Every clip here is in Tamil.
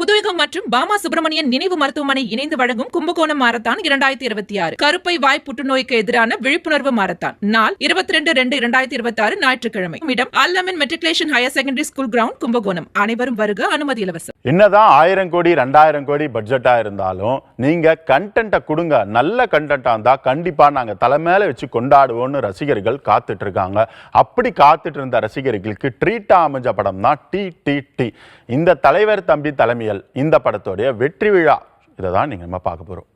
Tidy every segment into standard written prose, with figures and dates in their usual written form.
புதுயுகம் மற்றும் பாமா சுப்பிரமணியன் நினைவு மருத்துவமனை இணைந்து வழங்கும் கும்பகோணம் மாரத்தான் 2026 கருப்பை வாய் புற்றுநோய்க்கு எதிரான விழிப்புணர்வு மாரத்தான். நாள் 22/2/2026 ஞாயிற்றுக்கிழமை. இடம் Al-Ameen matriculation higher secondary school ground, Kumbakonam. அனைவரும் வருக, அனுமதி இலவசம். என்னதான் 1000 கோடி 2000 கோடி பட்ஜெட்டா இருந்தாலும் நீங்க கண்டென்ட்டை கொடுங்க. நல்ல கண்டென்ட்டா இருந்தா கண்டிப்பா நாங்க தலைமையில வச்சு கொண்டாடுவோம்னு ரசிகர்கள் காத்துட்டு இருக்காங்க. அப்படி காத்துட்டு இருந்த ரசிகர்களுக்கு ட்ரீட்டா அமைஞ்ச படம் தான் டி. இந்த தலைவர் தம்பி தலைமையில் இந்த படத்தோடைய வெற்றி விழா, இதை தான் நீங்க நம்ம பார்க்க போறோம்.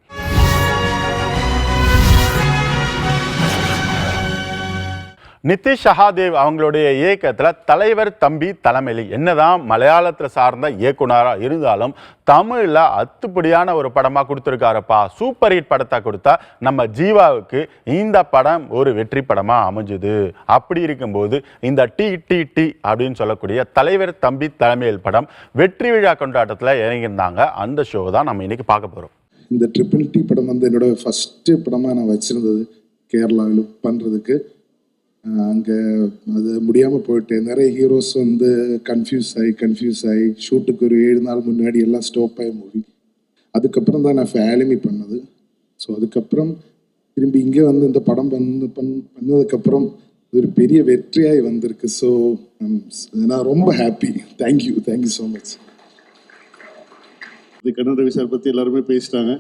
நிதிஷ் சஹாதேவ் அவங்களுடைய இயக்கத்துல தலைவர் தம்பி தலைமையில் என்னதான் மலையாளத்துல சார்ந்த இயக்குனரா இருந்தாலும் தமிழ்ல அத்துப்படியான ஒரு படமா கொடுத்துருக்காருப்பா. சூப்பர் ஹிட் படத்தை கொடுத்தா நம்ம ஜீவாவுக்கு இந்த படம் ஒரு வெற்றி படமா அமைஞ்சுது. அப்படி இருக்கும்போது இந்த டி அப்படின்னு சொல்லக்கூடிய தலைவர் தம்பி தலைமையில் படம் வெற்றி விழா கொண்டாட்டத்துல இறங்கியிருந்தாங்க. அந்த ஷோ தான் நம்ம இன்னைக்கு பார்க்க போறோம். இந்த ட்ரிபிள் டி படம் வந்து என்னோட ஃபர்ஸ்ட் படமா நான் வச்சிருந்தது கேரளாவில் பண்றதுக்கு. அங்கே அது முடியாமல் போயிட்டு நிறைய ஹீரோஸ் வந்து கன்ஃபியூஸ் ஆகி ஷூட்டுக்கு ஒரு 7 நாள் முன்னாடி எல்லாம் ஸ்டாப் ஆகி மூவி. அதுக்கப்புறம் தான் நான் ஃபேலிமி பண்ணது. ஸோ அதுக்கப்புறம் திரும்பி இங்கே வந்து இந்த படம் பண்ணதுக்கப்புறம் ஒரு பெரிய வெற்றியாகி வந்திருக்கு. ஸோ நான் ரொம்ப happy. Thank you so much. Kannan Ravi sir பற்றி எல்லாருமே பேசிட்டாங்க.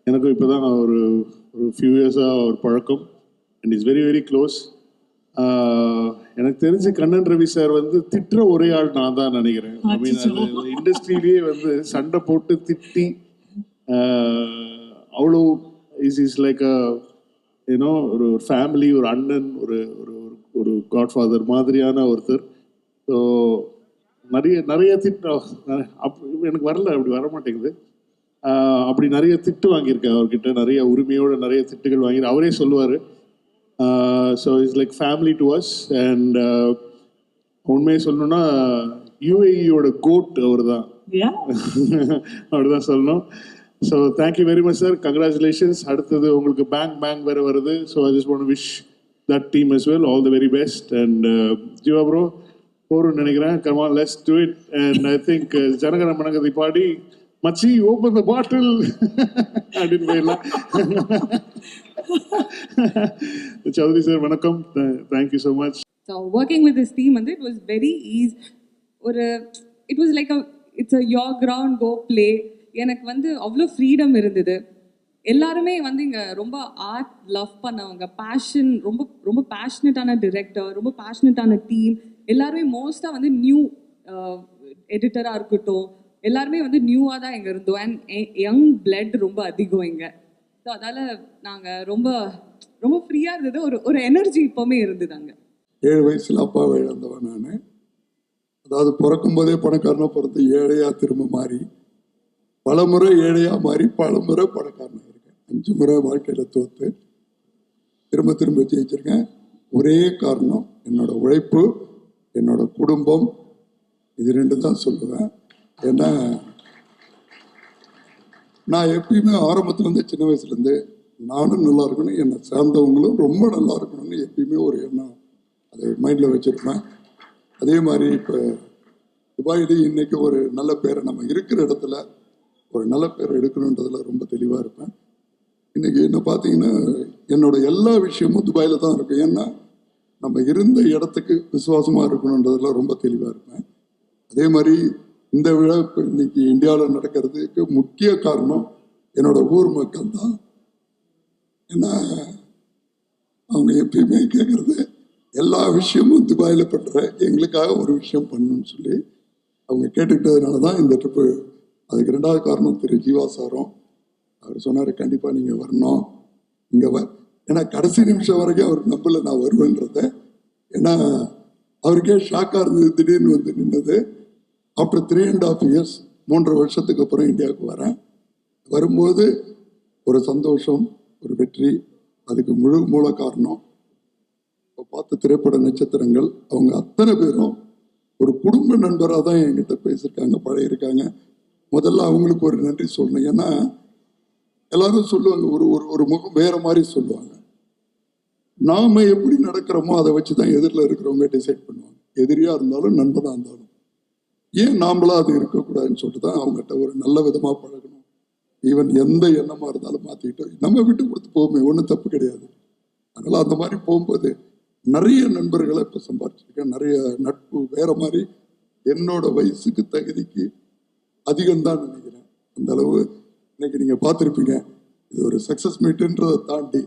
எனக்கும் இப்போ தான் ஒரு ஃபியூ இயர்ஸாக ஒரு பழக்கம் and it's very very close. எனக்கு தெரிஞ்சு கண்ணன் ரவி சார் வந்து திட்டுற ஒரே ஆள் நான் தான் நினைக்கிறேன். ஐ மீன் அந்த இண்டஸ்ட்ரியிலேயே வந்து சண்டை போட்டு திட்டி அவ்வளோ இஸ் லைக் யூனோ ஒரு ஃபேமிலி, ஒரு அண்ணன், ஒரு காட்ஃபாதர் மாதிரியான ஒருத்தர். ஸோ நிறைய எனக்கு வரல, அப்படி வர மாட்டேங்குது. அப்படி நிறைய திட்டு வாங்கியிருக்கேன் அவர்கிட்ட, நிறைய உரிமையோட நிறைய திட்டுகள் வாங்கியிருக்கேன். அவரே சொல்லுவார். So it's like family to us. And உண்மையை சொல்லணும்னா யூஏஇயோட கோட் அவர் தான். அவர் தான் சொல்லணும். So thank you very much sir, congratulations. அடுத்தது உங்களுக்கு பேங்க் வேறு வருது. So I just want to wish that team as well all the very best. And Jeeva bro போருன்னு நினைக்கிறேன். come on, let's do it. And I think ஜனகன மனகதி பாடி மச்சி ஓப்பன் த பாட்டில் அப்படின்னு போயிடலாம். Chaudhary sir, vanakkam. Thank you so much. So working with this team and it was very easy. It was like it's a your ground, go play. எனக்கு வந்து அவ்வளோ ஃப்ரீடம் இருந்தது. எல்லாருமே வந்து இங்கே ரொம்ப ஆர்ட் லவ் பண்ணவங்க, பேஷன், ரொம்ப ரொம்ப பேஷனட்டான டிரெக்டர், ரொம்ப பேஷனட்டான டீம். எல்லாருமே மோஸ்ட்டாக வந்து நியூ எடிட்டராக இருக்கட்டும், எல்லாருமே வந்து நியூவாக தான் இங்கே இருந்தோம். அண்ட் யங் பிளட் ரொம்ப அதிகம் இங்கே. ஸோ அதால் நாங்கள் ரொம்ப ரொம்ப ஃப்ரீயாக இருந்தது. ஒரு எனர்ஜி இப்போவுமே இருந்தது அங்கே. 7 வயசில் அப்பாவை இழந்தவன் நான். அதாவது பிறக்கும் போதே பணக்காரனாக பிறந்து ஏழையாக திரும்ப மாறி, பல முறை ஏழையாக மாறி பல முறை பணக்காரனாக இருக்கேன். 5 முறை வாழ்க்கையில் தோற்று திரும்ப ஜெயிச்சிருக்கேன். ஒரே காரணம் என்னோட உழைப்பு, என்னோட குடும்பம். இது 2 தான் சொல்லுவேன். ஏன்னா நான் எப்பயுமே ஆரம்பத்துலேருந்து சின்ன வயசுலேருந்து நானும் நல்லா இருக்கணும், என்னை சேர்ந்தவங்களும் ரொம்ப நல்லா இருக்கணும்னு எப்பயுமே ஒரு எண்ணம் அதை மைண்டில் வச்சுருப்பேன். அதே மாதிரி இப்போ துபாயிலே இன்றைக்கி ஒரு நல்ல பேரை நம்ம இருக்கிற இடத்துல ஒரு நல்ல பேரை எடுக்கணுன்றதுல ரொம்ப தெளிவாக இருப்பேன். இன்றைக்கி என்ன பார்த்தீங்கன்னா என்னோட எல்லா விஷயமும் துபாயில் தான் இருக்கும். ஏன்னா நம்ம இருந்த இடத்துக்கு விசுவாசமாக இருக்கணுன்றதுல ரொம்ப தெளிவாக இருப்பேன். அதே மாதிரி இந்த விழா இப்போ இன்னைக்கு இந்தியாவில் நடக்கிறதுக்கு முக்கிய காரணம் என்னோட ஊர் மக்கள் தான். ஏன்னா அவங்க எப்பயுமே கேட்குறது எல்லா விஷயமும் துபாயில் பண்ணுற எங்களுக்காக ஒரு விஷயம் பண்ணணும்னு சொல்லி அவங்க கேட்டுக்கிட்டதுனால தான் இந்த ட்ரிப்பு. அதுக்கு 2வது காரணம் திரு ஜீவா சாரும். அவர் சொன்னார் கண்டிப்பாக நீங்கள் வரணும் இங்கே ஏன்னா கடைசி நிமிஷம் வரைக்கும் அவர் நம்பல நான் வருவேன்றத. ஏன்னா அவருக்கே ஷாக்காக இருந்தது திடீர்னு வந்து நின்னது. ஆஃப்டர் 3.5 years 3 வருஷத்துக்கு அப்புறம் இந்தியாவுக்கு வரேன். வரும்போது ஒரு சந்தோஷம், ஒரு வெற்றி. அதுக்கு மூல காரணம் இப்போ பார்த்த திரைப்பட நட்சத்திரங்கள் அவங்க அத்தனை பேரும் ஒரு குடும்ப நண்பராக தான் என்கிட்ட பேசியிருக்காங்க, பழகிருக்காங்க. முதல்ல அவங்களுக்கு ஒரு நன்றி சொல்லணும். ஏன்னா எல்லாரும் சொல்லுவாங்க ஒரு முகம் வேற மாதிரி சொல்லுவாங்க. நாம எப்படி நடக்கிறோமோ அதை வச்சு தான் எதிரில் இருக்கிறவங்க டிசைட் பண்ணுவாங்க. எதிரியாக இருந்தாலும் நண்பனாக இருந்தாலும் ஏன் நாமளா அது இருக்கக்கூடாதுன்னு சொல்லிட்டு தான் அவங்ககிட்ட ஒரு நல்ல விதமாக பழகணும். ஈவன் எந்த எண்ணமாக இருந்தாலும் மாற்றிக்கிட்டு நம்ம விட்டு கொடுத்து போவோமே, ஒன்றும் தப்பு கிடையாது. அதனால் அந்த மாதிரி போகும்போது நிறைய நண்பர்களை இப்போ சம்பாதிச்சிருக்கேன். நிறைய நட்பு வேற மாதிரி என்னோட வயசுக்கு தகுதிக்கு அதிகம்தான் நினைக்கிறேன். அந்த அளவு இன்னைக்கு நீங்கள் பார்த்துருப்பீங்க. இது ஒரு சக்ஸஸ் மீட்டுன்றதை தாண்டி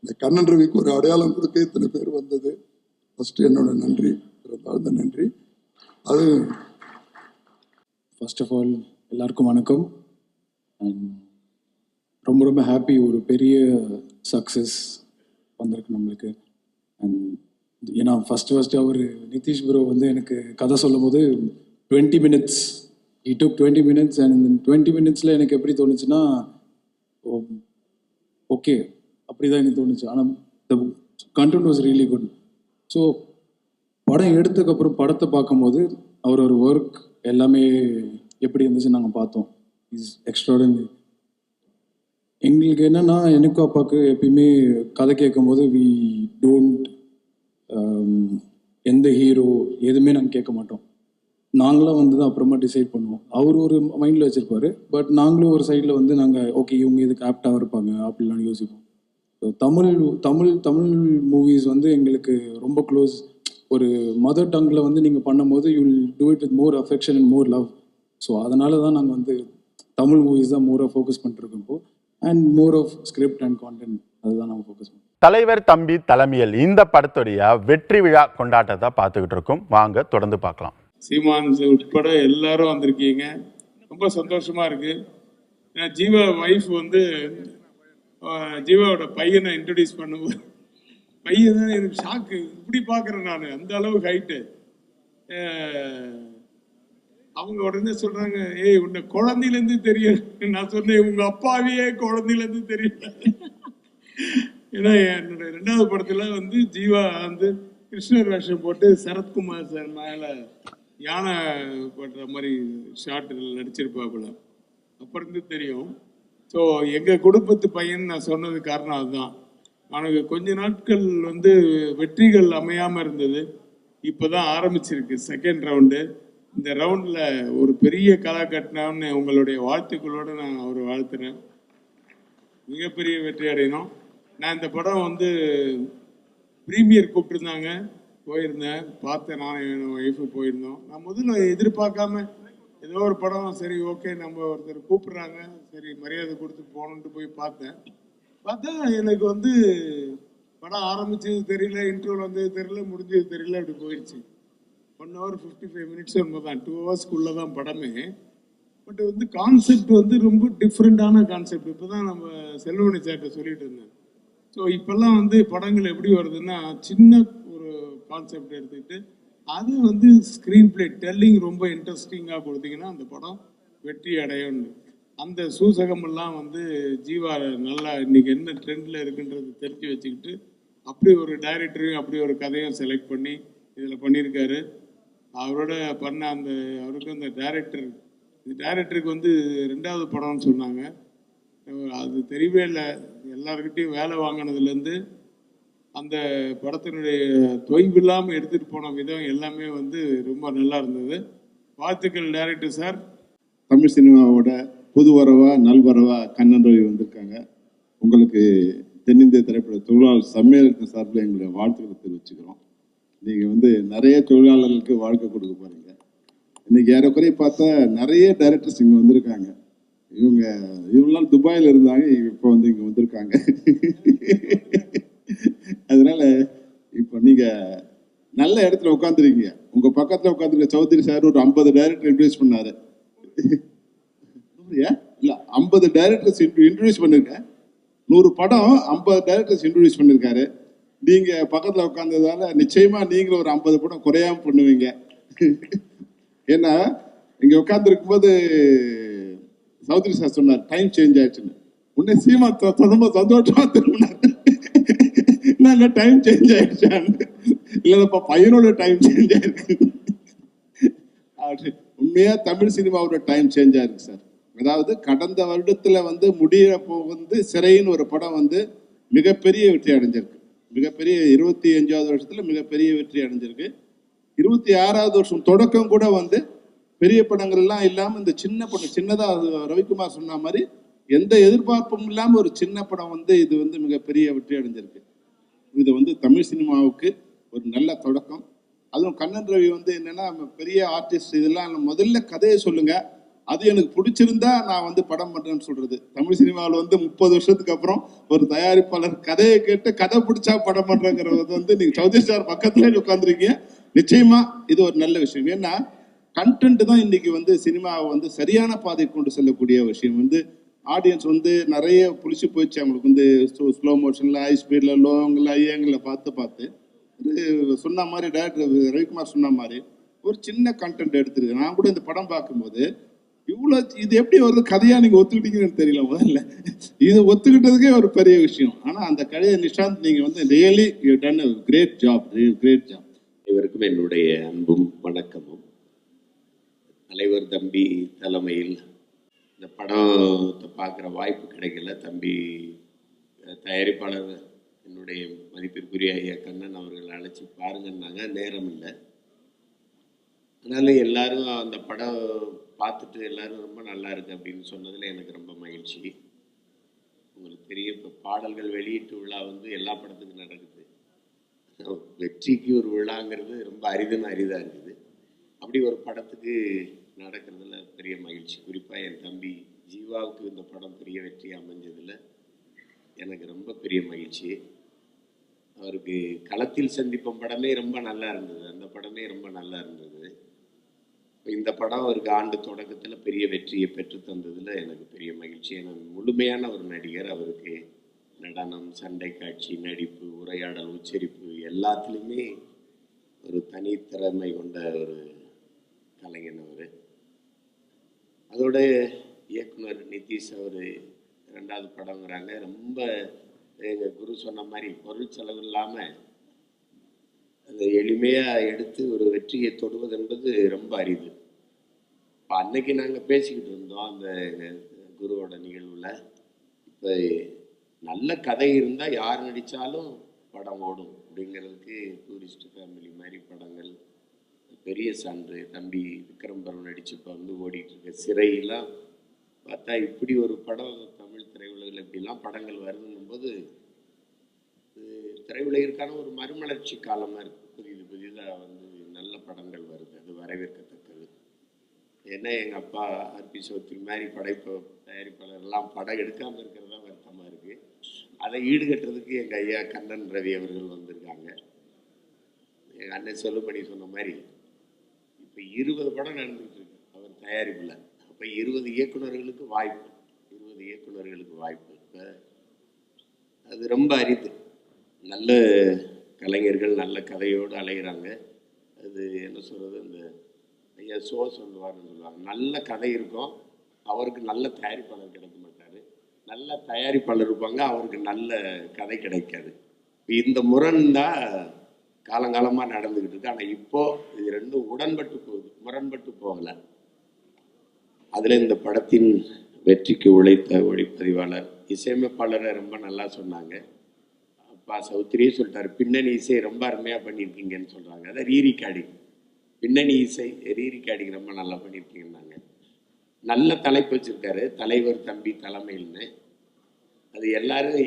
இந்த கண்ணன் ரவிக்கு ஒரு அடையாளம் கொடுக்க இத்தனை பேர் வந்தது. ஃபஸ்ட்டு என்னோட நன்றி, அந்த நன்றி. அது ஃபர்ஸ்ட் ஆஃப் ஆல் எல்லாருக்கும் வணக்கம். அண்ட் ரொம்ப ரொம்ப ஹாப்பி, ஒரு பெரிய சக்ஸஸ் வந்திருக்கு நம்மளுக்கு. அண்ட் ஏன்னா ஃபஸ்ட்டு அவர் நிதிஷ் ப்ரோ வந்து எனக்கு கதை சொல்லும் போது 20 minutes, he took 20 minutes, and இந்த 20 minutesல எனக்கு எப்படி தோணுச்சுன்னா ஓகே அப்படி தான் எனக்கு தோணுச்சு. ஆனால் the content was really good. So படம் எடுத்ததுக்கப்புறம் படத்தை பார்க்கும்போது அவர் ஒரு ஒர்க் எல்லாமே எப்படி இருந்துச்சு நாங்கள் பார்த்தோம். Is extraordinary. எங்களுக்கு என்னென்னா, எனக்கும் அப்பாவுக்கு எப்பயுமே கதை கேட்கும்போது வி டோன்ட் எந்த ஹீரோ எதுவுமே நாங்கள் கேட்க மாட்டோம். நாங்களாம் வந்து தான் அப்புறமா டிசைட் பண்ணுவோம். அவர் ஒரு மைண்டில் வச்சுருப்பார், பட் நாங்களும் ஒரு சைடில் வந்து நாங்கள் ஓகே இவங்க இதுக்கு ஆப்டாக இருப்பாங்க அப்படிலாம் யோசிப்போம். ஸோ தமிழ் தமிழ் தமிழ் மூவிஸ் வந்து எங்களுக்கு ரொம்ப க்ளோஸ். ஒரு மதர் டங்கில் வந்து நீங்கள் பண்ணும்போது you will do it with more affection and more love. So அதனால தான் நாங்கள் வந்து தமிழ் மூவிஸ் தான் மோராக ஃபோக்கஸ் பண்ணிட்டுருக்கோம் இப்போ. And more of script and content அதுதான் நாங்கள் ஃபோக்கஸ் பண்ணுவோம். தலைவர் தம்பி தலைமையில் இந்த படத்துடைய வெற்றி விழா கொண்டாட்டத்தை பார்த்துக்கிட்டு இருக்கோம். வாங்க தொடர்ந்து பார்க்கலாம். சீமான் உட்பட எல்லாரும் வந்திருக்கீங்க, ரொம்ப சந்தோஷமா இருக்கு. ஏன்னா ஜீவா வைஃப் வந்து ஜீவாவோட பையனை இன்ட்ரடியூஸ் பண்ணும்போது பையன் தான் எனக்கு ஷாக்கு. இப்படி பார்க்குறேன் நான், அந்த அளவு ஹைட்டு. அவங்க உடனே சொல்றாங்க, ஏய் உன்னை குழந்தையிலேருந்து தெரியும். நான் சொன்னேன் உங்க அப்பாவையே குழந்தையிலேருந்து தெரியல. ஏன்னா என்னோட 2வது படத்துல வந்து ஜீவா வந்து கிருஷ்ணர் வேஷம் போட்டு சரத்குமார் சார் மேல யானை படுற மாதிரி ஷார்ட்டில் நடிச்சிருப்பாப்புல. அப்புறம் இருந்து தெரியும். ஸோ எங்கள் குடும்பத்து பையன் நான் சொன்னது காரணம் அதுதான். அவனுக்கு கொஞ்ச நாட்கள் வந்து வெற்றிகள் அமையாமல் இருந்தது. இப்போ தான் ஆரம்பிச்சிருக்கு 2nd ரவுண்டு. இந்த ரவுண்டில் ஒரு பெரிய கலா கட்டினான்னு உங்களுடைய வாழ்த்துக்களோடு நான் அவர் வாழ்த்துறேன். மிகப்பெரிய வெற்றி அடையணும். நான் இந்த படம் வந்து ப்ரீமியர் கூப்பிட்டுருந்தாங்க, போயிருந்தேன், பார்த்தேன். நான் என் ஒய்ஃபு போயிருந்தோம். நான் முதல்ல எதிர்பார்க்காம ஏதோ ஒரு படம் சரி ஓகே நம்ம ஒருத்தர் கூப்பிட்றாங்க சரி மரியாதை கொடுத்து போகணுன்ட்டு போய் பார்த்தேன். பார்த்தா எனக்கு வந்து படம் ஆரம்பிச்சது தெரியல, இன்ட்ரோல் வந்தது தெரியல, முடிஞ்சது தெரியல, அப்படி போயிடுச்சு. 1 hour 55 minutes ஒன்று தான், 2 hours தான் படமே. பட் வந்து கான்செப்ட் வந்து ரொம்ப டிஃப்ரெண்டான கான்செப்ட். இப்போ தான் நம்ம செல்வமணி சார்கிட்ட சொல்லிட்டு இருந்தேன். ஸோ இப்போல்லாம் வந்து படங்கள் எப்படி வருதுன்னா, சின்ன ஒரு கான்செப்ட் எடுத்துக்கிட்டு அது வந்து ஸ்க்ரீன் பிளே டெல்லிங் ரொம்ப இன்ட்ரெஸ்டிங்காக கொடுத்தீங்கன்னா அந்த படம் வெற்றி அடையும். அந்த சூசகமெல்லாம் வந்து ஜீவா நல்லா இன்னைக்கு என்ன ட்ரெண்டில் இருக்குன்றது தெரிஞ்சு வச்சுக்கிட்டு அப்படி ஒரு டைரக்டரையும் அப்படி ஒரு கதையும் செலக்ட் பண்ணி இதில் பண்ணியிருக்காரு. அவரோட பண்ண அந்த அவருக்கு அந்த டைரக்டருக்கு வந்து 2வது படம்னு சொன்னாங்க. அது தெரியவே இல்லை. எல்லாருக்கிட்டையும் வேலை வாங்கினதுலேருந்து அந்த படத்தினுடைய தொய்வில்லாமல் எடுத்துகிட்டு போன விதம் எல்லாமே வந்து ரொம்ப நல்லா இருந்தது. வாழ்த்துக்கள் டைரக்டர் சார். தமிழ் சினிமாவோட புது வரவா நல்வரவா கண்ணன் ரவி வந்திருக்காங்க. உங்களுக்கு தென்னிந்திய திரைப்பட தொழிலாளர் சம்மேளனத்தின் சார்பில் எங்களுடைய வாழ்த்துக்களை தெரிவிச்சுக்கிறோம். நீங்கள் வந்து நிறைய தொழிலாளர்களுக்கு வாழ்க்கை கொடுக்க போகிறீங்க. இன்னைக்கு ஏறக்குறைய பார்த்தா நிறைய டைரக்டர்ஸ் இங்கே வந்திருக்காங்க. இவங்களாம் துபாயில் இருந்தாங்க, இப்போ வந்து இங்கே வந்திருக்காங்க. அதனால இப்போ நீங்கள் நல்ல இடத்துல உட்காந்துருக்கீங்க. உங்கள் பக்கத்தில் உட்காந்துருக்க சௌத்ரி சார் ஒரு 50 டைரக்டர் இன்ட்ரடியூஸ் பண்ணாரு. இல்லை 50 டைரக்டர்ஸ் இன்ட்ரடியூஸ் பண்ணிருக்கேன். 100 படம் 50 டைரக்டர்ஸ் இன்ட்ரடியூஸ் பண்ணியிருக்காரு. நீங்கள் பக்கத்தில் உட்காந்ததால நிச்சயமாக நீங்களும் ஒரு 50 படம் குறையாமல் பண்ணுவீங்க. ஏன்னா இங்கே உட்காந்துருக்கும் போது சௌத்ரி சார் சொன்னார் டைம் சேஞ்ச் ஆயிடுச்சுன்னு. உடனே சீமா ரொம்ப சந்தோஷமா திரும்பினார். நாங்க டைம் சேஞ்ச் ஆயிடுச்சான்னு. இல்லைப்பா பையனோட டைம் சேஞ்ச் ஆயிருக்கு. உண்மையா தமிழ் சினிமாவோட டைம் சேஞ்ச் ஆயிருக்கு சார். அதாவது கடந்த வருடத்துல வந்து முடியப்போ வந்து சிறைன்னு ஒரு படம் வந்து மிகப்பெரிய வெற்றி அடைஞ்சிருக்கு. மிகப்பெரிய 25வது வருஷத்துல மிகப்பெரிய வெற்றி அடைஞ்சிருக்கு. 26வது வருஷம் தொடக்கம் கூட வந்து பெரிய படங்கள்லாம் இல்லாமல் இந்த சின்ன படம் சின்னதாக ரவிக்குமார் சொன்ன மாதிரி எந்த எதிர்பார்ப்பும் இல்லாமல் ஒரு சின்ன படம் வந்து இது வந்து மிகப்பெரிய வெற்றி அடைஞ்சிருக்கு. இது வந்து தமிழ் சினிமாவுக்கு ஒரு நல்ல தொடக்கம். அதுவும் கண்ணன் ரவி வந்து என்னன்னா பெரிய ஆர்டிஸ்ட், இதெல்லாம் முதல்ல கதையை சொல்லுங்க, அது எனக்கு பிடிச்சிருந்தா நான் வந்து படம் பண்றேன்னு சொல்றது. தமிழ் சினிமாவில் வந்து 30 வருஷத்துக்கு அப்புறம் ஒரு தயாரிப்பாளர் கதையை கேட்டு கதை பிடிச்சா படம் பண்றேங்கிறது வந்து நீங்க சௌத்ரி ஸ்டார் பக்கத்துல உட்காந்துருக்கீங்க. நிச்சயமா இது ஒரு நல்ல விஷயம். ஏன்னா கண்டென்ட் தான் இன்னைக்கு வந்து சினிமாவை வந்து சரியான பாதை கொண்டு செல்லக்கூடிய விஷயம். வந்து ஆடியன்ஸ் வந்து நிறைய புளிச்சு போயிடுச்சு. அவங்களுக்கு வந்து ஸ்லோ மோஷன்ல, ஹை ஸ்பீட்ல, லோங்கில், ஐயங்களில் பார்த்து சொன்ன மாதிரி டைரக்டர் ரவிக்குமார் சொன்ன மாதிரி ஒரு சின்ன கண்டென்ட் எடுத்துருக்கு. நான் கூட இந்த படம் பார்க்கும்போது இவ்வளோ இது எப்படி வருது கதையா நீங்க ஒத்துக்கிட்டீங்கன்னு தெரியல. முதல்ல இது ஒத்துக்கிட்டதுக்கே ஒரு பெரிய விஷயம். ஆனா அந்த கதையை நிஷாந்த் நீங்க வந்து really you done a great job. இவருக்கும் என்னுடைய அன்பும் வணக்கமும். தலைவர் தம்பி தலைமையில் இந்த படத்தை பார்க்குற வாய்ப்பு கிடைக்கல. தம்பி தயாரிப்பாளர் என்னுடைய மதிப்பிற்குரிய ஐயா கண்ணன் அவர்கள் அழைச்சி பாருங்கன்னாங்க, நேரம் இல்லை. அதனால எல்லாரும் அந்த படம் பார்த்துட்டு எல்லாரும் ரொம்ப நல்லா இருக்கு அப்படின்னு சொன்னதில் எனக்கு ரொம்ப மகிழ்ச்சி. உங்களுக்கு தெரியும், இப்போ பாடல்கள் வெளியீட்டு விழா வந்து எல்லா படத்துக்கும் நடக்குது. வெற்றிக்கு ஒரு விழாங்கிறது ரொம்ப அரிதாக இருக்குது. அப்படி ஒரு படத்துக்கு நடக்கிறதுல பெரிய மகிழ்ச்சி. குறிப்பாக என் தம்பி ஜீவாவுக்கு இந்த படம் பெரிய வெற்றி அமைஞ்சதில் எனக்கு ரொம்ப பெரிய மகிழ்ச்சி. அவருக்கு களத்தில் சந்திப்போம் படமே ரொம்ப நல்லா இருந்தது. அந்த படமே ரொம்ப நல்லா இருந்தது. இந்த படம் அவருக்கு ஆண்டு தொடக்கத்தில் பெரிய வெற்றியை பெற்று தந்ததில் எனக்கு பெரிய மகிழ்ச்சி. எனக்கு முழுமையான ஒரு நடிகர். அவருக்கு நடனம், சண்டை காட்சி, நடிப்பு, உரையாடல், உச்சரிப்பு எல்லாத்துலேயுமே ஒரு தனித்திறமை கொண்ட ஒரு கலைஞன் அவர். அதோட இயக்குனர் நிதிஷ் அவர் 2வது படங்கிறாங்க. ரொம்ப எங்கள் குரு சொன்ன மாதிரி பொருள் செலவு இல்லாமல் அதை எளிமையாக எடுத்து ஒரு வெற்றியை தொடுவது என்பது ரொம்ப அரிது. இப்போ அன்னைக்கு நாங்கள் பேசிக்கிட்டு இருந்தோம் அந்த குருவோட நிகழ்வில். இப்போ நல்ல கதை இருந்தால் யார் நடித்தாலும் படம் ஓடும் அப்படிங்கிறதுக்கு டூரிஸ்ட் ஃபேமிலி மாதிரி படங்கள் பெரிய சான்று. தம்பி விக்ரம் பரவன் நடிச்சு இப்போ வந்து ஓடிட்டு இருக்க சிறையெல்லாம் பார்த்தா இப்படி ஒரு படம் தமிழ் திரையுலகில் இப்படிலாம் படங்கள் வருதுங்கும்போது திரையுலகிற்கான ஒரு மறுமலர்ச்சி காலமாக இருக்குது. புதிதாக வந்து நல்ல படங்கள் வருது, அது வரவேற்கத்தக்கது. ஏன்னா எங்கள் அப்பா ஆர்பி சௌத்ரி மாதிரி தயாரிப்பாளர்லாம் படம் எடுக்காமல் இருக்கிறது தான் வருத்தமாக இருக்குது. அதை ஈடுகட்டுறதுக்கு எங்கள் ஐயா கண்ணன் ரவி அவர்கள் வந்திருக்காங்க. எங்கள் அண்ணன் செல்லுமணி சொன்ன மாதிரி இப்போ 20 படம் நடந்துகிட்டு இருக்கு அவர் தயாரிப்பில். அப்போ 20 இயக்குநர்களுக்கு வாய்ப்பு. இப்போ அது ரொம்ப அரிது. நல்ல கலைஞர்கள் நல்ல கதையோடு அலைகிறாங்க. அது என்ன சொல்கிறது, இந்த ஐயா சொல்லுவார்னு சொல்லுவாங்க, நல்ல கதை இருக்கும், அவருக்கு நல்ல தயாரிப்பாளர் கிடைக்க மாட்டார். நல்ல தயாரிப்பாளர் இருப்பாங்க, அவருக்கு நல்ல கதை கிடைக்காது. இந்த முரண் தான் காலங்காலமாக நடந்துக்கிட்டு இருக்கு. ஆனால் இப்போது இது ரெண்டும் முரண்பட்டு போகலை. அதில் இந்த படத்தின் வெற்றிக்கு உழைத்த ஒளிப்பதிவாளர், இசையமைப்பாளரை ரொம்ப நல்லா சொன்னாங்க. அப்பா சௌத்ரியே சொல்லிட்டாரு, பின்னணி இசை ரொம்ப அருமையாக பண்ணியிருக்கீங்கன்னு சொல்கிறாங்க. அதை ரீரிகார்டிங், பின்னணி இசை ரீரிகார்டிங் ரொம்ப நல்லா பண்ணியிருக்கீங்கன்னாங்க. நல்ல தலைப்பு வச்சுருக்காரு, தலைவர் தம்பி தலைமையில்னு. அது எல்லாரும்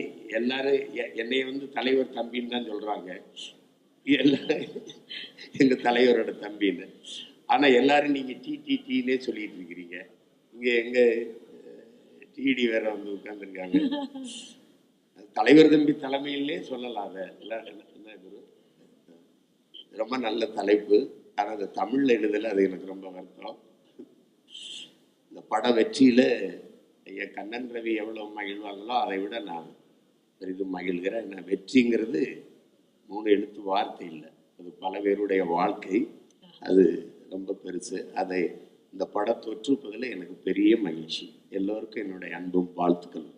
என்னைய வந்து தலைவர் தம்பின்னு தான் சொல்கிறாங்க. எல்லாரும் எங்கள் தலைவரோட தம்பின்னு. ஆனால் எல்லாரும் நீங்கள் டிடிடின்னே சொல்லிட்டு இருக்கிறீங்க. இங்கே எங்கள் டிடி வேற வந்து உட்காந்துருக்காங்க. தலைவர் தம்பி தலைமையிலே சொல்லலாம். அதை என்ன குரு, ரொம்ப நல்ல தலைப்பு. ஆனால் அந்த தமிழில் எழுதலை, அது எனக்கு ரொம்ப வருத்தம். இந்த பட வெற்றியில் ஐயா கண்ணன் ரவி எவ்வளோ மகிழ்வாங்களோ அதை விட நான் பெரிதும் மகிழ்கிறேன். என்ன வெற்றிங்கிறது 3 எழுத்து வார்த்தை இல்லை, அது பல பேருடைய வாழ்க்கை. அது ரொம்ப பெருசு. அதை இந்த படம் தொற்றுப்பதில் எனக்கு பெரிய மகிழ்ச்சி. எல்லோருக்கும் என்னுடைய அன்பும் வாழ்த்துக்கள்.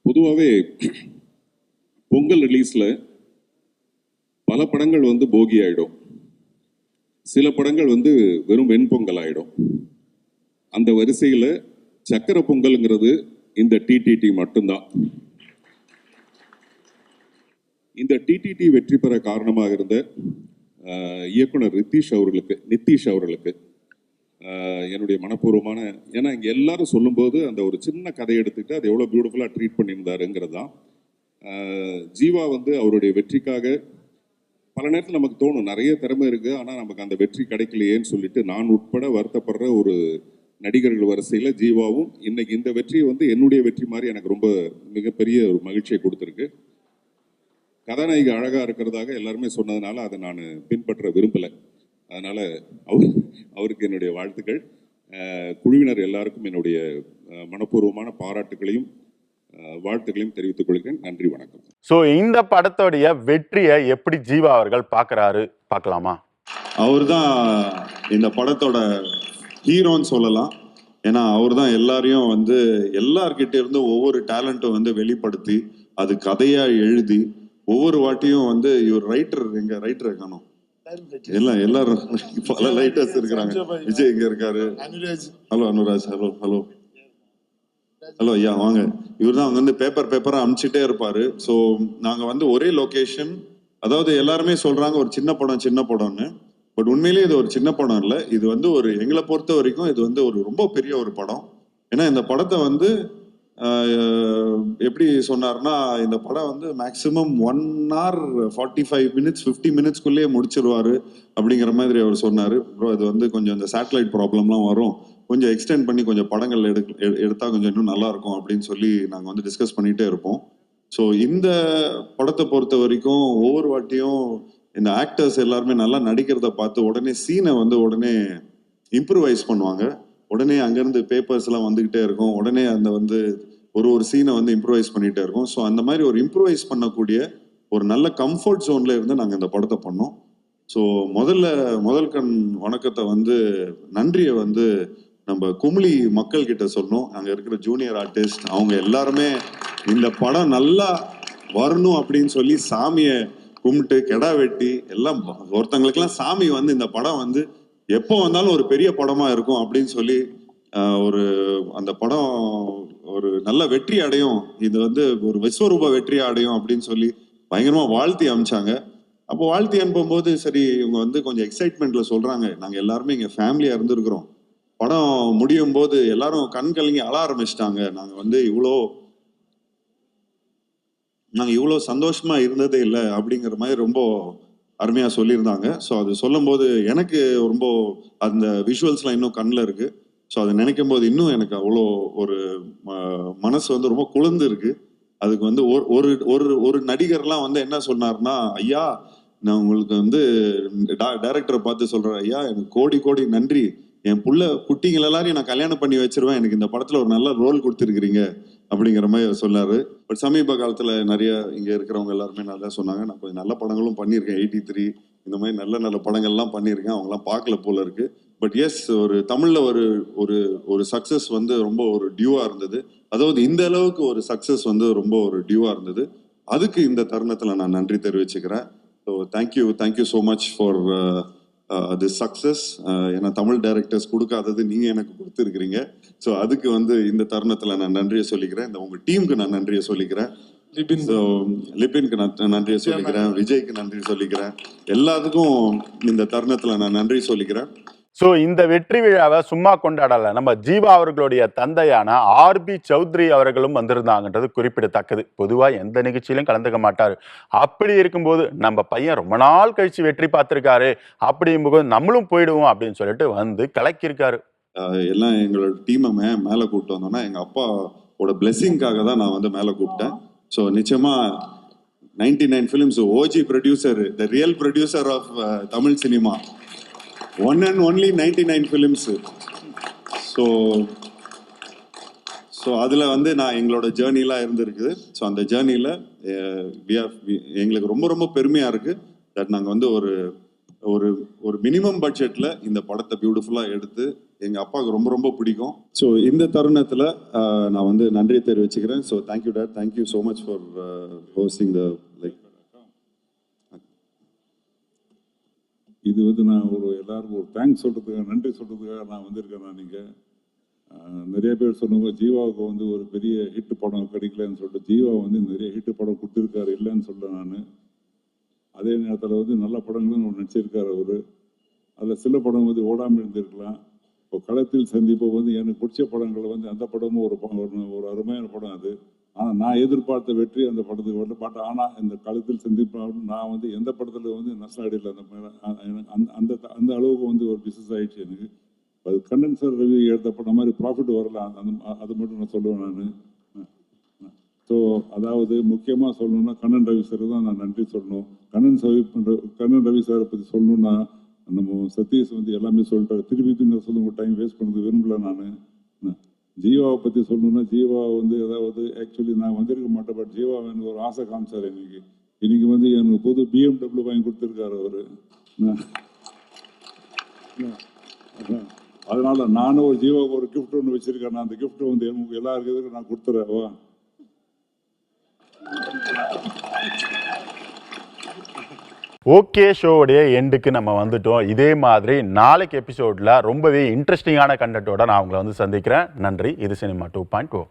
பொதுவாகவே பொங்கல் ரிலீஸில் பல படங்கள் வந்து போகி ஆகிடும், சில படங்கள் வந்து வெறும் வெண்பொங்கல் ஆகிடும். அந்த வரிசையில் சக்கரை பொங்கல்ங்கிறது இந்த டிடிடி மட்டும்தான். இந்த டிடிடி வெற்றி பெற காரணமாக இருந்த இயக்குனர் நித்தீஷ் அவர்களுக்கு என்னுடைய மனப்பூர்வமான, ஏன்னா இங்கே எல்லாரும் சொல்லும்போது அந்த ஒரு சின்ன கதையை எடுத்துக்கிட்டு அது எவ்வளோ பியூட்டிஃபுல்லாக ட்ரீட் பண்ணியிருந்தாருங்கிறது தான். ஜீவா வந்து அவருடைய வெற்றிக்காக பல நேரத்தில் நமக்கு தோணும் நிறைய திறமை இருக்குது, ஆனால் நமக்கு அந்த வெற்றி கிடைக்கலையேன்னு சொல்லிட்டு நான் உட்பட வருத்தப்படுற ஒரு நடிகர்கள் வரிசையில் ஜீவாவும் இன்னைக்கு இந்த வெற்றி வந்து என்னுடைய வெற்றி மாதிரி எனக்கு ரொம்ப மிகப்பெரிய ஒரு மகிழ்ச்சியை கொடுத்துருக்கு. கதாநாயகி அழகாக இருக்கிறதாக எல்லாருமே சொன்னதுனால அதை நான் பின்பற்ற விரும்பலை. அதனால் அவருக்கு என்னுடைய வாழ்த்துக்கள். குழுவினர் எல்லாருக்கும் என்னுடைய மனப்பூர்வமான பாராட்டுகளையும் வாழ்த்துக்களையும் தெரிவித்துக் கொள்கிறேன். நன்றி, வணக்கம். ஸோ இந்த படத்தோடைய வெற்றியை எப்படி ஜீவா அவர்கள் பார்க்குறாரு பார்க்கலாமா? அவர் தான் இந்த படத்தோட ஹீரோன்னு சொல்லலாம். ஏன்னா அவர் தான் எல்லாரையும் வந்து எல்லார்கிட்ட இருந்து ஒவ்வொரு டேலண்ட்டும் வந்து வெளிப்படுத்தி அது கதையாக எழுதி ஒவ்வொரு வாட்டியும் வந்து இவர் எங்க ரைட்டர் காணும் எல்லாரும் பல ரைட்டர்ஸ் இருக்கிறாங்க. விஜய் இங்க இருக்காரு. ஹலோ அனுராஜ். ஹலோ ஐயா வாங்க. இவர் தான் அவங்க வந்து பேப்பரா அனுப்பிச்சிட்டே இருப்பாரு. ஸோ நாங்க வந்து ஒரே லொகேஷன், அதாவது எல்லாருமே சொல்றாங்க ஒரு சின்ன படம்னு, பட் உண்மையிலேயே இது ஒரு சின்ன படம் இல்லை. இது வந்து ஒரு எங்களை பொறுத்த வரைக்கும் இது வந்து ஒரு ரொம்ப பெரிய ஒரு படம். ஏன்னா இந்த படத்தை வந்து எப்படி சொன்னார்னா, இந்த படம் வந்து மேக்சிமம் 1 hour 45 minutes 50 minutesக்குள்ளேயே முடிச்சிருவாரு அப்படிங்கிற மாதிரி அவர் சொன்னார். அப்புறம் இது வந்து கொஞ்சம் இந்த சேட்டலைட் ப்ராப்ளம்லாம் வரும், கொஞ்சம் எக்ஸ்டெண்ட் பண்ணி கொஞ்சம் படங்கள் எடுத்தால் கொஞ்சம் இன்னும் நல்லா இருக்கும் அப்படின்னு சொல்லி நாங்கள் வந்து டிஸ்கஸ் பண்ணிகிட்டே இருப்போம். ஸோ இந்த படத்தை பொறுத்த வரைக்கும் ஒவ்வொரு வாட்டியும் இந்த ஆக்டர்ஸ் எல்லாருமே நல்லா நடிக்கிறத பார்த்து உடனே சீனை வந்து உடனே இம்ப்ரூவைஸ் பண்ணுவாங்க. உடனே அங்கேருந்து பேப்பர்ஸ்லாம் வந்துக்கிட்டே இருக்கும். உடனே அந்த வந்து ஒரு சீனை வந்து இம்ப்ரூவைஸ் பண்ணிகிட்டே இருக்கும். ஸோ அந்த மாதிரி ஒரு இம்ப்ரூவைஸ் பண்ணக்கூடிய ஒரு நல்ல கம்ஃபர்ட் ஜோனில் இருந்து நாங்கள் இந்த படத்தை பண்ணோம். ஸோ முதல் கண் வணக்கத்தை வந்து நன்றியை வந்து நம்ம குமுளி மக்கள் கிட்ட சொன்னோம். அங்கே இருக்கிற ஜூனியர் ஆர்டிஸ்ட் அவங்க எல்லாருமே இந்த படம் நல்லா வரணும் அப்படின்னு சொல்லி சாமியை கும்பிட்டு கெடா வெட்டி எல்லாம், ஒருத்தங்களுக்கெல்லாம் சாமி வந்து இந்த படம் வந்து எப்போ வந்தாலும் ஒரு பெரிய படமா இருக்கும் அப்படின்னு சொல்லி அந்த படம் ஒரு நல்ல வெற்றி அடையும், இது வந்து ஒரு விஸ்வரூப வெற்றி அடையும் அப்படின்னு சொல்லி பயங்கரமா வாழ்த்தி அனுப்பிச்சாங்க. அப்போ வாழ்த்தி அனுப்பும்போது சரி இவங்க வந்து கொஞ்சம் எக்ஸைட்மெண்ட்ல சொல்றாங்க, நாங்க எல்லாருமே இங்க ஃபேமிலியா இருந்திருக்கிறோம், படம் முடியும் போது எல்லாரும் கண் கலங்கி அழ ஆரம்பிச்சிட்டாங்க, நாங்க வந்து இவ்வளோ சந்தோஷமா இருந்ததே இல்லை அப்படிங்கிற மாதிரி ரொம்ப அருமையா சொல்லியிருந்தாங்க. ஸோ அது சொல்லும் போது எனக்கு ரொம்ப அந்த விஷுவல்ஸ்லாம் இன்னும் கண்ணில் இருக்கு. ஸோ அதை நினைக்கும் போது இன்னும் எனக்கு அவ்வளோ ஒரு மனசு வந்து ரொம்ப குளிர்ந்து இருக்கு. அதுக்கு வந்து ஒரு நடிகர்லாம் வந்து என்ன சொன்னார்னா, ஐயா நான் உங்களுக்கு வந்து டைரக்டரை பார்த்து சொல்றேன், ஐயா எனக்கு கோடி நன்றி, என் புள்ள குட்டிங்கள் எல்லாரையும் நான் கல்யாணம் பண்ணி வச்சிருவேன், எனக்கு இந்த படத்துல ஒரு நல்ல ரோல் கொடுத்துருக்கிறீங்க அப்படிங்கிற மாதிரி சொன்னாரு. பட் சமீப காலத்துல நிறைய இங்க இருக்கிறவங்க எல்லாருமே நல்லா சொன்னாங்க. நான் கொஞ்சம் நல்ல படங்களும் பண்ணியிருக்கேன், 83 இந்த மாதிரி நல்ல படங்கள்லாம் பண்ணியிருக்கேன், அவங்களாம் பார்க்கல போல இருக்கு. பட் எஸ், ஒரு தமிழ்ல ஒரு சக்சஸ் வந்து ரொம்ப ஒரு டியூவா இருந்தது. அதாவது இந்த அளவுக்கு ஒரு சக்சஸ் வந்து ரொம்ப ஒரு டியூவா இருந்தது. அதுக்கு இந்த தருணத்துல நான் நன்றி தெரிவிச்சுக்கிறேன். So thank you so much for this success. ஏன்னா தமிழ் டைரக்டர்ஸ் கொடுக்காதது நீங்க எனக்கு கொடுத்துருக்கிறீங்க. ஸோ அதுக்கு வந்து இந்த தருணத்துல நான் நன்றியை சொல்லிக்கிறேன். இந்த உங்க டீமுக்கு நான் நன்றியை சொல்லிக்கிறேன். லிபினுக்கு நான் நன்றியை சொல்லிக்கிறேன், விஜய்க்கு நன்றி சொல்லிக்கிறேன், எல்லாத்துக்கும் இந்த தருணத்துல நான் நன்றி சொல்லிக்கிறேன். ஸோ இந்த வெற்றி விழாவை சும்மா கொண்டாடல, நம்ம ஜீவா அவர்களுடைய தந்தையான RB சௌத்ரி அவர்களும் வந்திருந்தாங்கன்றது குறிப்பிடத்தக்கது. பொதுவாக எந்த நிகழ்ச்சியிலும் கலந்துக்க மாட்டார். அப்படி இருக்கும்போது நம்ம பையன் ரொம்ப நாள் கழிச்சு வெற்றி பார்த்துருக்காரு, அப்படிங்கும்போது நம்மளும் போயிடுவோம் அப்படின்னு சொல்லிட்டு வந்து கலக்கியிருக்காரு. எல்லாம் எங்களோட டீமை மேலே கூப்பிட்டு வந்தோம்னா எங்கள் அப்பாவோட பிளெஸிங்காக தான் நான் வந்து மேலே கூப்பிட்டேன். ஸோ நிச்சயமா 99 films OG producer, the real producer of Tamil cinema, one and only 99 films. So அதில் வந்து நான் எங்களோட ஜேர்னிலாம் இருந்திருக்குது. ஸோ அந்த ஜேர்னியில் எங்களுக்கு ரொம்ப பெருமையாக இருக்குது தட் நாங்கள் வந்து ஒரு மினிமம் பட்ஜெட்டில் இந்த படத்தை பியூட்டிஃபுல்லாக எடுத்து எங்கள் அப்பாவுக்கு ரொம்ப பிடிக்கும். ஸோ இந்த தருணத்தில் நான் வந்து நன்றி தெரிவிச்சுக்கிறேன். So thank you dot, thank you so much for hosting the like. இது வந்து நான் எல்லாருக்கும் ஒரு தேங்க்ஸ் சொல்கிறதுக்காக, நன்றி சொல்கிறதுக்காக நான் வந்திருக்கேன். நீங்கள் நிறைய பேர் சொன்னவங்க ஜீவாவுக்கு வந்து ஒரு பெரிய ஹிட் படம் கிடைக்கலன்னு சொல்லிட்டு, ஜீவா வந்து நிறைய ஹிட் படம் கொடுத்துருக்காரு, இல்லைன்னு சொல்ல நான். அதே நேரத்தில் வந்து நல்ல படங்களும் நடிச்சிருக்காரு அவர். அதில் சில படம் வந்து ஓடாமல் இருந்திருக்கலாம். இப்போ களத்தில் சந்திப்பு வந்து எனக்கு பிடிச்ச படங்கள் வந்து அந்த படமும் ஒரு அருமையான படம் அது. ஆனால் நான் எதிர்பார்த்த வெற்றி அந்த படத்துக்கு வரல. பட் ஆனால் இந்த களத்தில் சந்திப்பு நான் வந்து எந்த படத்தில் வந்து நஷ்டாடியில் அந்த அந்த அளவுக்கு வந்து ஒரு பிஸ்னஸ் ஆகிடுச்சு எனக்கு. அது கண்ணன் சார் ரவி எடுத்த படம் மாதிரி ப்ராஃபிட் வரல, அது மட்டும் நான் சொல்லுவேன் நான். ஸோ அதாவது முக்கியமாக சொல்லணும்னா கண்ணன் ரவி சார் தான் நான் நன்றி சொல்லணும். கண்ணன் ரவி சாரை பற்றி சொல்லணும்னா நம்ம சதீஷ் வந்து எல்லாமே சொல்லிட்டாரு. திருப்பி நான் சொல்லுங்க, டைம் வேஸ்ட் பண்ணது விரும்பல நான். ஜீவாவை பற்றி சொல்லணும்னா ஜீவா வந்து அதாவது ஆக்சுவலி நான் வந்திருக்க மாட்டேன், பட் ஜீவா எனக்கு ஒரு ஆசை காமிச்சார். இன்னைக்கு வந்து எனக்கு புது BMW வாங்கி கொடுத்துருக்காரு அவர். அதனால நானும் ஒரு ஜீவாவுக்கு ஒரு கிஃப்ட் ஒன்று வச்சிருக்கேன். அந்த கிஃப்ட் வந்து எனக்கு எல்லாருக்கும் நான் கொடுத்துறேன். ஓகே, ஷோவுடைய எண்டுக்கு நம்ம வந்துட்டோம். இதே மாதிரி நாளைக்கு எபிசோடில் ரொம்பவே இன்ட்ரெஸ்டிங்கான கண்டென்ட்டோட நான் உங்களை வந்து சந்திக்கிறேன். நன்றி. இது சினிமா 2.0.